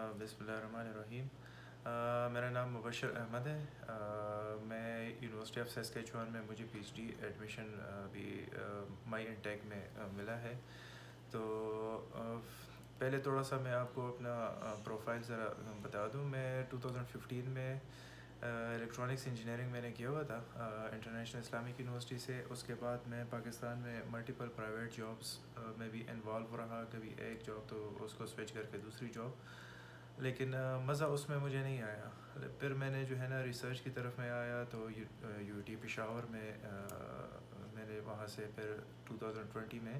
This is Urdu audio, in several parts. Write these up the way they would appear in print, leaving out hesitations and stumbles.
بسم اللہ الرحمن الرحیم. میرا نام مبشر احمد ہے. میں یونیورسٹی آف سیسکیچوان میں مجھے پی ایچ ڈی ایڈمیشن بھی مائی انٹیک میں ملا ہے. تو پہلے تھوڑا سا میں آپ کو اپنا پروفائل ذرا بتا دوں. میں 2015 میں الیکٹرانکس انجینئرنگ میں نے کیا ہوا تھا انٹرنیشنل اسلامک یونیورسٹی سے. اس کے بعد میں پاکستان میں ملٹیپل پرائیویٹ جابس میں بھی انوالو رہا. کبھی ایک جاب تو اس کو سوئچ کر کے دوسری جاب, لیکن مزہ اس میں مجھے نہیں آیا. پھر میں نے جو ہے نا ریسرچ کی طرف میں آیا تو یو ٹی پشاور میں میں نے وہاں سے پھر 2020 میں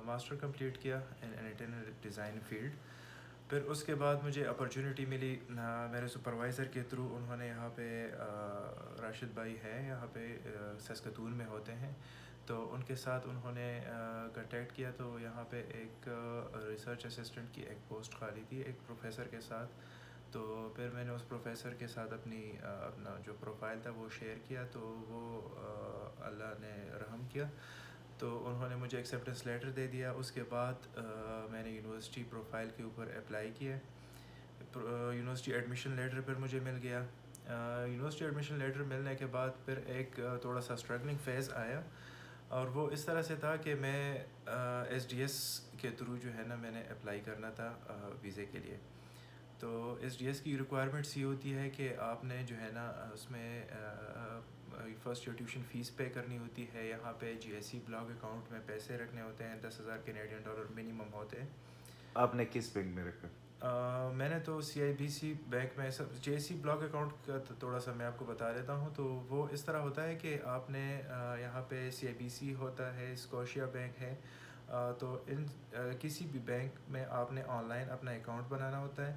ماسٹر کمپلیٹ کیا ان انٹرنل ڈیزائن فیلڈ. پھر اس کے بعد مجھے اپرچونیٹی ملی میرے سپروائزر کے تھرو. انہوں نے یہاں پہ راشد بھائی ہے یہاں پہ سیسکتون میں ہوتے ہیں, تو ان کے ساتھ انہوں نے کنٹیکٹ کیا. تو یہاں پہ ایک ریسرچ اسسٹنٹ کی ایک پوسٹ خالی تھی ایک پروفیسر کے ساتھ. تو پھر میں نے اس پروفیسر کے ساتھ اپنا جو پروفائل تھا وہ شیئر کیا. تو وہ اللہ نے رحم کیا تو انہوں نے مجھے ایکسیپٹنس لیٹر دے دیا. اس کے بعد میں نے یونیورسٹی پروفائل کے اوپر اپلائی کیا. یونیورسٹی ایڈمیشن لیٹر پھر مجھے مل گیا. یونیورسٹی ایڈمیشن لیٹر ملنے کے بعد پھر ایک تھوڑا سا اسٹرگلنگ فیز آیا, اور وہ اس طرح سے تھا کہ میں ایس ڈی ایس کے تھرو جو ہے نا میں نے اپلائی کرنا تھا ویزے کے لیے. تو ایس ڈی ایس کی ریکوائرمنٹس یہ ہوتی ہے کہ آپ نے جو ہے نا اس میں فرسٹ ٹیوشن فیس پے کرنی ہوتی ہے. یہاں پہ جی ایس سی بلاک اکاؤنٹ میں پیسے رکھنے ہوتے ہیں, 10,000 کینیڈین ڈالر منیمم ہوتے ہیں. آپ نے کس بینک میں رکھا؟ میں نے تو سی آئی بی سی بینک میں. سب جے سی بلاک اکاؤنٹ کا تھوڑا سا میں آپ کو بتا دیتا ہوں. تو وہ اس طرح ہوتا ہے کہ آپ نے یہاں پہ سی آئی بی سی ہوتا ہے, اسکوشیا بینک ہے. تو ان کسی بھی بینک میں آپ نے آن لائن اپنا اکاؤنٹ بنانا ہوتا ہے,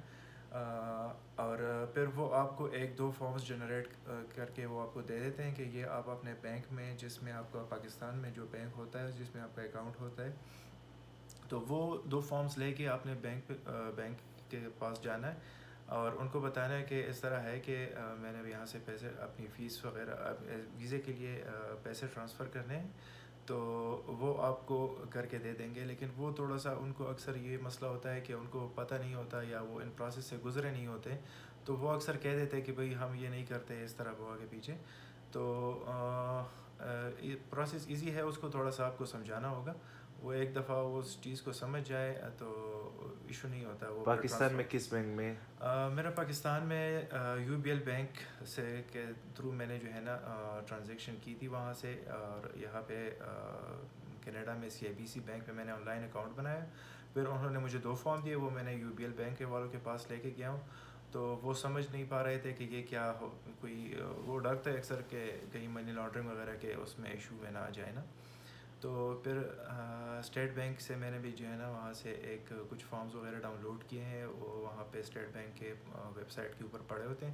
اور پھر وہ آپ کو 1-2 فارمز جنریٹ کر کے وہ آپ کو دے دیتے ہیں کہ یہ آپ اپنے بینک میں, جس میں آپ کا پاکستان میں جو بینک ہوتا ہے جس میں آپ کا اکاؤنٹ ہوتا ہے, تو وہ 2 فارمز لے کے آپ نے بینک کے پاس جانا ہے اور ان کو بتانا ہے کہ اس طرح ہے کہ میں نے یہاں سے پیسے اپنی فیس وغیرہ ویزے کے لیے پیسے ٹرانسفر کرنے ہیں. تو وہ آپ کو کر کے دے دیں گے. لیکن وہ تھوڑا سا ان کو اکثر یہ مسئلہ ہوتا ہے کہ ان کو پتہ نہیں ہوتا یا وہ ان پروسیس سے گزرے نہیں ہوتے, تو وہ اکثر کہہ دیتے ہیں کہ بھئی ہم یہ نہیں کرتے اس طرح وہ آگے پیچھے. تو پروسیس ایزی ہے, اس کو تھوڑا سا آپ کو سمجھانا ہوگا. وہ ایک دفعہ وہ اس چیز کو سمجھ جائے تو ایشو نہیں ہوتا. وہ پھر پاکستان میں ٹرانسفر. کس بینک میں؟ میرا پاکستان میں یو بی ایل بینک سے کے تھرو میں نے جو ہے نا ٹرانزیکشن کی تھی وہاں سے. اور یہاں پہ کینیڈا میں سی آئی بی سی بینک میں نے آن لائن اکاؤنٹ بنایا. پھر انہوں نے مجھے 2 فارم دیے, وہ میں نے یو بی ایل بینک کے والوں کے پاس لے کے گیا ہوں. تو وہ سمجھ نہیں پا رہے تھے کہ یہ کیا ہو, کوئی وہ ڈر تھا اکثر کہ کہیں منی لانڈرنگ وغیرہ کے اس میں ایشو میں نہ آ جائے نا. تو پھر اسٹیٹ بینک سے میں نے بھی جو ہے نا وہاں سے کچھ فارمز وغیرہ ڈاؤن لوڈ کیے ہیں. وہ وہاں پہ اسٹیٹ بینک کے ویب سائٹ کے اوپر پڑے ہوتے ہیں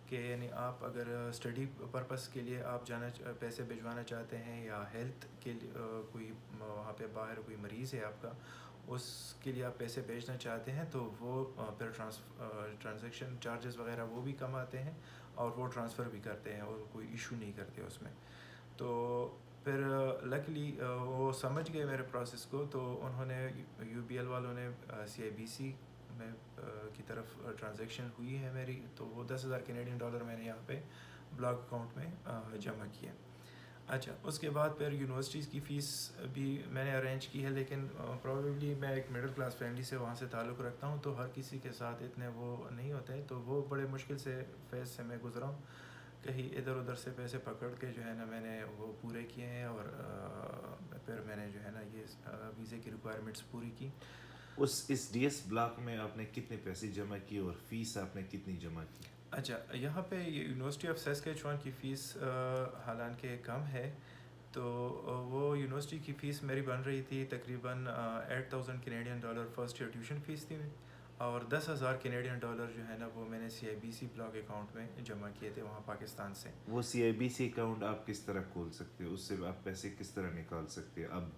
کہ یعنی آپ اگر اسٹڈی پرپس کے لیے آپ پیسے بھجوانا چاہتے ہیں, یا ہیلتھ کے لیے کوئی وہاں پہ باہر کوئی مریض ہے آپ کا, اس کے لیے آپ پیسے بھیجنا چاہتے ہیں, تو وہ پھر ٹرانزیکشن چارجز وغیرہ وہ بھی کم آتے ہیں اور وہ ٹرانسفر بھی کرتے ہیں اور کوئی ایشو نہیں کرتے اس میں. تو پھر لکلی وہ سمجھ گئے میرے پروسیس کو. تو انہوں نے یو بی ایل والوں نے سی آئی بی سی میں کی طرف ٹرانزیکشن ہوئی ہے میری, تو وہ 10,000 کینیڈین ڈالر میں نے یہاں پہ بلاک اکاؤنٹ میں جمع کیے. اچھا, اس کے بعد پھر یونیورسٹیز کی فیس بھی میں نے ارینج کی ہے, لیکن پروبیبلی میں ایک مڈل کلاس فیملی سے وہاں سے تعلق رکھتا ہوں, تو ہر کسی کے ساتھ اتنے وہ نہیں ہوتے. تو وہ بڑے مشکل سے فیز سے میں گزرا ہوں. کہیں ادھر ادھر سے پیسے پکڑ کے جو ہے نا میں نے وہ پورے کیے ہیں, اور پھر میں نے جو ہے نا یہ ویزے کی ریکوائرمنٹس پوری کی. اس ڈی ایس بلاک میں آپ نے کتنے پیسے جمع کیے اور فیس آپ نے کتنی جمع کی؟ اچھا, یہاں پہ یونیورسٹی آف سیسکیچوان کی فیس حالانکہ کم ہے, تو وہ یونیورسٹی کی فیس میری بن رہی تھی تقریباً 8,000 Canadian dollar first year tuition fee تھی, اور 10,000 کینیڈین ڈالر جو ہے نا وہ میں نے سی آئی بی سی بلاک اکاؤنٹ میں جمع کیے تھے وہاں پاکستان سے. وہ سی آئی بی سی اکاؤنٹ آپ کس طرح کھول سکتے ہو؟ اس سے آپ پیسے کس طرح نکال سکتے ہیں اب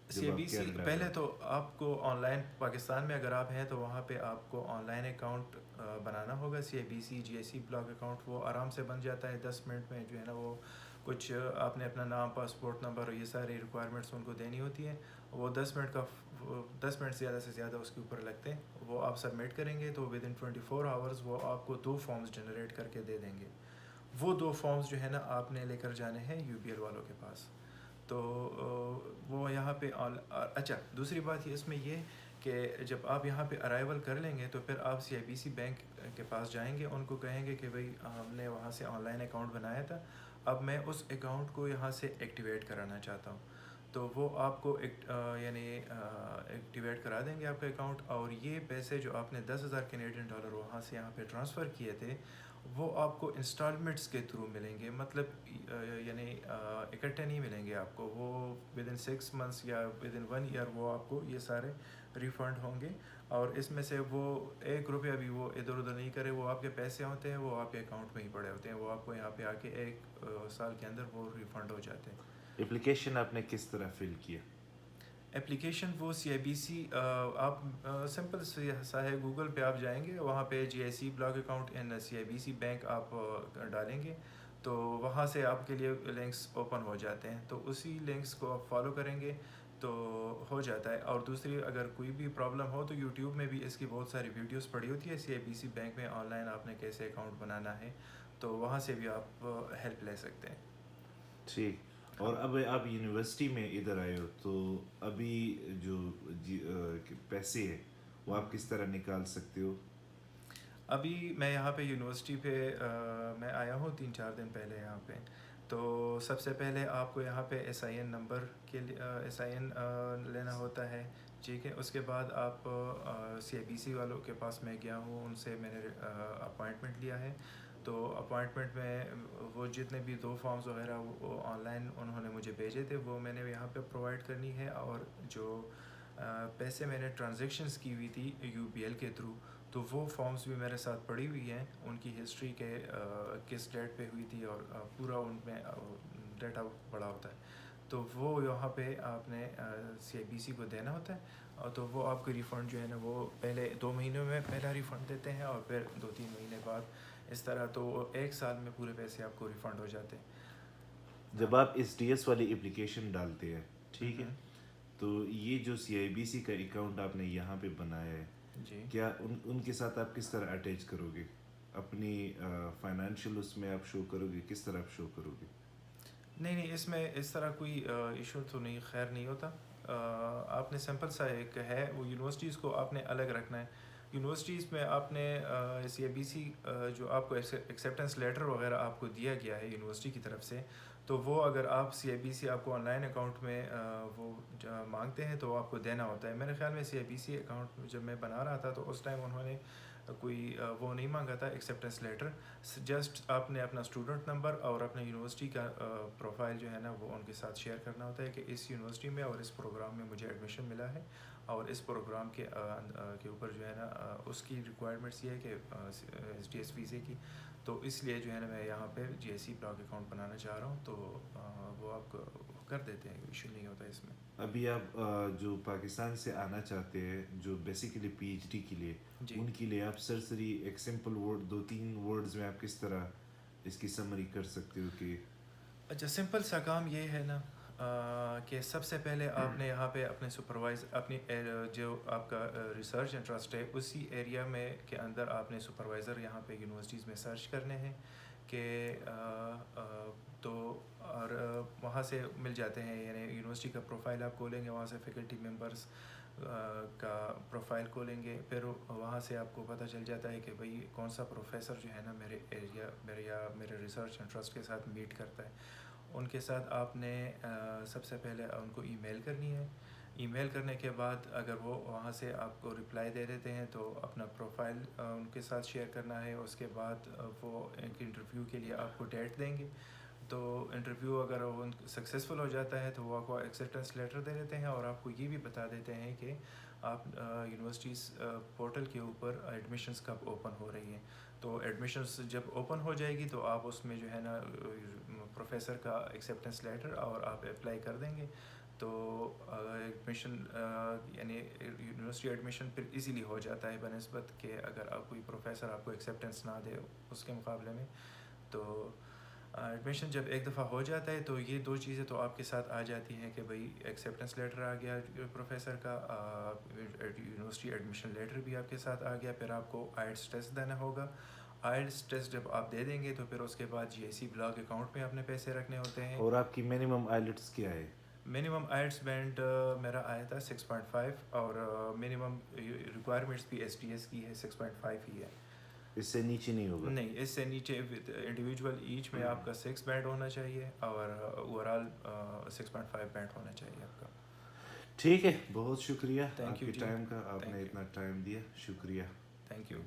سی جب آئی بی آپ سی کینیڈا میں پہلے ہو؟ تو آپ کو آن لائن پاکستان میں اگر آپ ہیں تو وہاں پہ آپ کو آن لائن اکاؤنٹ بنانا ہوگا. سی آئی بی سی جی ایس سی بلاک اکاؤنٹ وہ آرام سے بن جاتا ہے 10 منٹ میں. جو ہے نا وہ کچھ آپ نے اپنا نام, پاسپورٹ نمبر, یہ ساری ریکوائرمنٹس ان کو دینی ہوتی ہیں. وہ 10 منٹ کا 10 منٹ زیادہ سے زیادہ اس کے اوپر لگتے ہیں. وہ آپ سبمٹ کریں گے تو ود ان 24 آورس وہ آپ کو 2 فارمز جنریٹ کر کے دے دیں گے. وہ 2 فارمز جو ہے نا آپ نے لے کر جانے ہیں یو پی ایل والوں کے پاس. تو وہ یہاں پہ اچھا دوسری بات یہ اس میں یہ کہ جب آپ یہاں پہ ارائیول کر لیں گے تو پھر آپ سی آئی بی سی بینک کے پاس جائیں گے, ان کو کہیں گے کہ بھائی ہم نے وہاں سے آن لائن اکاؤنٹ بنایا تھا, اب میں اس اکاؤنٹ کو یہاں سے ایکٹیویٹ کرانا چاہتا ہوں. تو وہ آپ کو یعنی ایکٹیویٹ کرا دیں گے آپ کا اکاؤنٹ, اور یہ پیسے جو آپ نے $10,000 کینیڈین ڈالر وہاں سے یہاں پہ ٹرانسفر کیے تھے وہ آپ کو انسٹالمنٹس کے تھرو ملیں گے. مطلب یعنی اکٹھے نہیں ملیں گے آپ کو, وہ ود ان 6 منتھس یا ود ان 1 ایئر وہ آپ کو یہ سارے ریفنڈ ہوں گے. اور اس میں سے وہ 1 روپیہ بھی وہ ادھر ادھر نہیں کرے, وہ آپ کے پیسے ہوتے ہیں وہ آپ کے اکاؤنٹ میں ہی پڑے ہوتے ہیں, وہ آپ کو یہاں پہ آ کے 1 سال کے اندر وہ ریفنڈ ہو جاتے ہیں. اپلیکیشن آپ نے کس طرح فل کیا؟ اپلیکیشن وہ سی آئی بی سی آپ سمپل سا ہے, گوگل پہ آپ جائیں گے, وہاں پہ جی آئی سی بلاک اکاؤنٹ ان سی آئی بی سی بینک آپ ڈالیں گے تو وہاں سے آپ کے لیے لنکس اوپن ہو جاتے ہیں, تو اسی لنکس کو آپ فالو کریں گے تو ہو جاتا ہے. اور دوسری اگر کوئی بھی پرابلم ہو تو یوٹیوب میں بھی اس کی بہت ساری ویڈیوز پڑی ہوتی ہے سی آئی بی سی بینک میں آن لائن آپ نے کیسے اکاؤنٹ بنانا ہے, تو وہاں سے بھی آپ ہیلپ لے سکتے ہیں. ٹھیک. ہاں اور اب آپ یونیورسٹی میں ادھر آئے ہو تو ابھی جو پیسے ہیں وہ آپ کس طرح نکال سکتے ہو؟ ابھی میں یہاں پہ یونیورسٹی پہ میں آیا ہوں 3-4 دن پہلے یہاں پہ. تو سب سے پہلے آپ کو یہاں پہ ایس آئی این نمبر کے لیے ایس آئی این لینا ہوتا ہے, ٹھیک ہے. اس کے بعد آپ سی آئی بی سی والوں کے پاس میں گیا ہوں, ان سے میں نے اپوائنٹمنٹ لیا ہے. تو اپوائنٹمنٹ میں وہ جتنے بھی 2 فارمز وغیرہ وہ آن لائن انہوں نے مجھے بھیجے تھے وہ میں نے یہاں پہ پرووائڈ کرنی ہے. اور جو پیسے میں نے ٹرانزیکشنز کی ہوئی تھی یو پی ایل کے تھرو, تو وہ فارمز بھی میرے ساتھ پڑی ہوئی ہیں, ان کی ہسٹری کے کس ڈیٹ پہ ہوئی تھی اور پورا ان میں ڈیٹا پڑا ہوتا ہے. تو وہ یہاں پہ آپ نے سی آئی بی سی کو دینا ہوتا ہے, اور تو وہ آپ کو ریفنڈ جو ہے نا وہ پہلے 2 مہینوں میں پہلا ریفنڈ دیتے ہیں اور پھر 2-3 مہینے بعد اس طرح, تو 1 سال میں پورے پیسے آپ کو ریفنڈ ہو جاتے ہیں. جب آپ ایس ڈی ایس والی اپلیکیشن ڈالتے ہیں, ٹھیک ہے, ہوں تو یہ جو سی آئی بی سی کا اکاؤنٹ آپ نے یہاں پہ بنایا ہے, جی. کیا ان کے ساتھ آپ کس طرح اٹیچ کرو گے اپنی فائنینشیل, اس میں آپ شو کرو گے, کس طرح آپ شو کرو گے؟ نہیں اس میں اس طرح کوئی ایشو تو نہیں, خیر نہیں ہوتا. آپ نے سمپل سا ایک ہے, وہ یونیورسٹیز کو آپ نے الگ رکھنا ہے. یونیورسٹیز میں آپ نے سی اے بی سی جو آپ کو ایکسیپٹنس لیٹر وغیرہ آپ کو دیا گیا ہے یونیورسٹی کی طرف سے, تو وہ اگر آپ سی اے بی سی آپ کو آن لائن اکاؤنٹ میں وہ مانگتے ہیں تو آپ کو دینا ہوتا ہے. میرے خیال میں سی اے بی سی اکاؤنٹ جب میں بنا رہا تھا تو اس ٹائم انہوں نے کوئی وہ نہیں مانگا تھا ایکسیپٹنس لیٹر, جسٹ آپ نے اپنا اسٹوڈنٹ نمبر اور اپنے یونیورسٹی کا پروفائل جو ہے نا وہ ان کے ساتھ شیئر کرنا ہوتا ہے کہ اس یونیورسٹی میں اور اس پروگرام میں مجھے ایڈمیشن ملا ہے, اور اس پروگرام کے اوپر جو ہے نا اس کی ریکوائرمنٹس یہ ہے کہ ایس ڈی ایس ویزے کی, تو اس لیے جو ہے نا میں یہاں پہ جی ایس سی بلاک اکاؤنٹ بنانا چاہ رہا ہوں. تو وہ آپ کو کر دیتے ہیں, ایشو نہیں ہوتا اس میں. ابھی آپ جو پاکستان سے آنا چاہتے ہیں جو بیسیکلی پی ایچ ڈی کے لیے, جی. ان کے لیے آپ سرسری ایک سمپل ورڈ 2-3 ورڈز میں آپ کس طرح اس کی سمری کر سکتے ہو کہ اچھا سمپل سا کام یہ ہے نا کہ سب سے پہلے آپ نے یہاں پہ اپنے اپنی جو آپ کا ریسرچ انٹرسٹ ہے اسی ایریا میں کے اندر آپ نے سپروائزر یہاں پہ یونیورسٹیز میں سرچ کرنے ہیں کہ تو اور وہاں سے مل جاتے ہیں, یعنی یونیورسٹی کا پروفائل آپ کھولیں گے, وہاں سے فیکلٹی ممبرس کا پروفائل کھولیں گے, پھر وہاں سے آپ کو پتہ چل جاتا ہے کہ بھئی کون سا پروفیسر جو ہے نا میرے ایریا میرے ریسرچ انٹرسٹ کے ساتھ میٹ کرتا ہے. ان کے ساتھ آپ نے سب سے پہلے ان کو ای میل کرنی ہے. ای میل کرنے کے بعد اگر وہ وہاں سے آپ کو رپلائی دے دیتے ہیں تو اپنا پروفائل ان کے ساتھ شیئر کرنا ہے. اس کے بعد وہ ایک انٹرویو کے لیے آپ کو ڈیٹ دیں گے, تو انٹرویو اگر وہ سکسیزفل ہو جاتا ہے تو وہ آپ کو ایکسیپٹنس لیٹر دے دیتے ہیں, اور آپ کو یہ بھی بتا دیتے ہیں کہ آپ یونیورسٹیز پورٹل کے اوپر ایڈمیشنز کب اوپن ہو رہی ہیں. تو ایڈمیشنز جب اوپن ہو جائے گی تو آپ اس میں جو ہے نا پروفیسر کا ایکسیپٹنس لیٹر اور آپ اپلائی کر دیں گے, تو ایڈمیشن یعنی یونیورسٹی ایڈمیشن پھر ایزیلی ہو جاتا ہے بنسبت کہ اگر آپ کوئی پروفیسر آپ کو ایکسیپٹنس نہ دے اس کے مقابلے میں. تو ایڈمیشن جب ایک دفعہ ہو جاتا ہے تو یہ 2 چیزیں تو آپ کے ساتھ آ جاتی ہیں کہ بھائی ایکسیپٹنس لیٹر آ گیا پروفیسر کا، یونیورسٹی ایڈمیشن لیٹر بھی آپ کے ساتھ آ گیا، پھر آپ کو آئلٹس ٹیسٹ دینا ہوگا۔ آئلٹس ٹیسٹ جب آپ دے دیں گے تو پھر اس کے بعد جی آئی سی بلاک اکاؤنٹ میں اپنے پیسے رکھنے ہوتے ہیں۔ اور آپ کی منیمم آئلٹس کیا ہے؟ منیمم آئلٹس بینڈ میرا آیا تھا 6.5 اور منیمم ریکوائرمنٹس بھی ایس ٹی ایس کی ہے 6.5 ہی ہے۔ اس سے نیچے نہیں ہوگا؟ نہیں، اس سے نیچے انڈیویجول ایچ میں آپ کا 6 بینڈ ہونا چاہیے اور اوور آل 6.5 بینڈ ہونا چاہیے آپ کا۔ ٹھیک ہے، بہت شکریہ تھینک آپ یو کے جی، ٹائم کا، آپ نے تھینک یو، اتنا ٹائم دیا، شکریہ۔ Thank you.